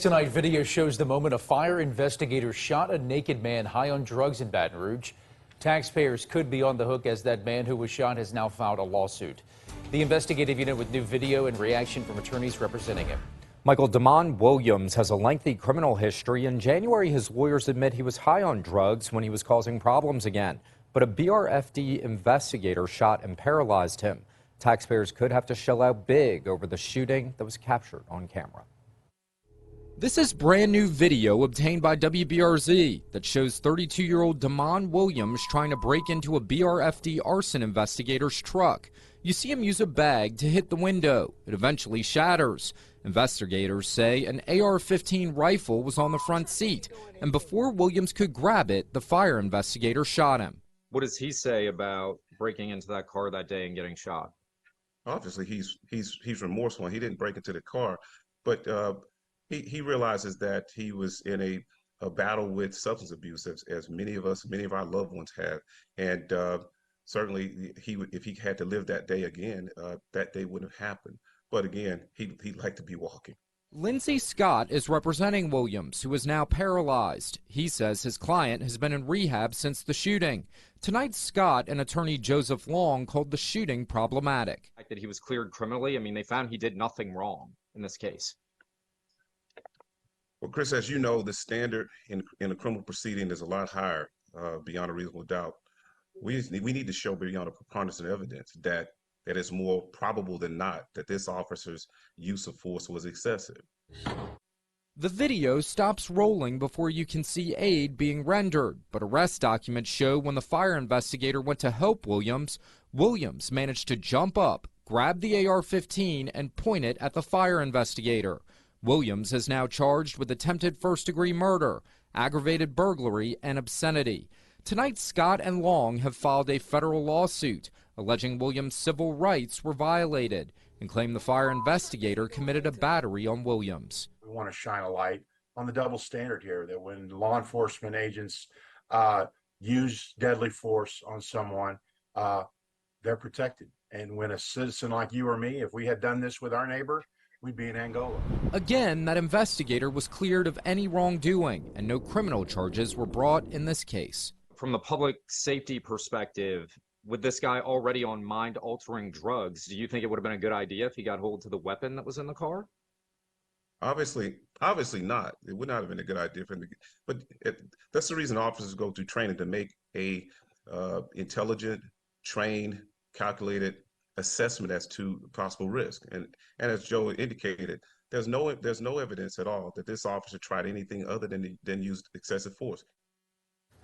tonight, video shows the moment a fire investigator shot a naked man high on drugs in Baton Rouge. Taxpayers could be on the hook as that man who was shot has now filed a lawsuit. The investigative unit with new video and reaction from attorneys representing him. Michael Damon Williams has a lengthy criminal history. In January, his lawyers admit he was high on drugs when he was causing problems again. But a BRFD investigator shot and paralyzed him. Taxpayers could have to shell out big over the shooting that was captured on camera. This is brand new video obtained by WBRZ that shows 32-year-old Damon Williams trying to break into a BRFD arson investigator's truck. You see him use a bag to hit the window. It eventually shatters. Investigators say an AR-15 rifle was on the front seat, and before Williams could grab it, the fire investigator shot him. What does he say about breaking into that car that day and getting shot? Obviously, he's remorseful. He didn't break into the car, but he realizes that he was in a battle with substance abuse, as many of our loved ones have, and certainly if he had to live that day again, that day wouldn't have happened. But again, he'd like to be walking. Lindsey Scott is representing Williams, who is now paralyzed. He says his client has been in rehab since the shooting. Tonight, Scott and attorney Joseph Long called the shooting problematic. That he was cleared criminally. I mean, they found he did nothing wrong in this case. Well, Chris, as you know, the standard in a criminal proceeding is a lot higher, beyond a reasonable doubt. We need to show beyond a preponderance of evidence that it's more probable than not that this officer's use of force was excessive. The video stops rolling before you can see aid being rendered, but arrest documents show when the fire investigator went to help Williams, Williams managed to jump up, grab the AR-15, and point it at the fire investigator. Williams is now charged with attempted first-degree murder, aggravated burglary, and obscenity. Tonight, Scott and Long have filed a federal lawsuit alleging Williams' civil rights were violated and claim the fire investigator committed a battery on Williams. We want to shine a light on the double standard here, that when law enforcement agents use deadly force on someone, they're protected. And when a citizen like you or me, if we had done this with our neighbor, we'd be in Angola. Again, that investigator was cleared of any wrongdoing, and no criminal charges were brought in this case. From the public safety perspective, with this guy already on mind-altering drugs, do you think it would have been a good idea if he got hold to the weapon that was in the car? Obviously not. It would not have been a good idea for him. But that's the reason officers go through training, to make a intelligent, trained, calculated assessment as to possible risk. And as Joe indicated, there's no evidence at all that this officer tried anything other than use excessive force.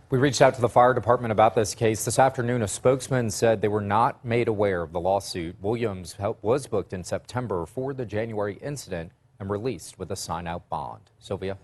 We reached out to the fire department about this case. This afternoon, a spokesman said they were not made aware of the lawsuit. Williams was booked in September for the January incident and released with a sign-out bond. Sylvia?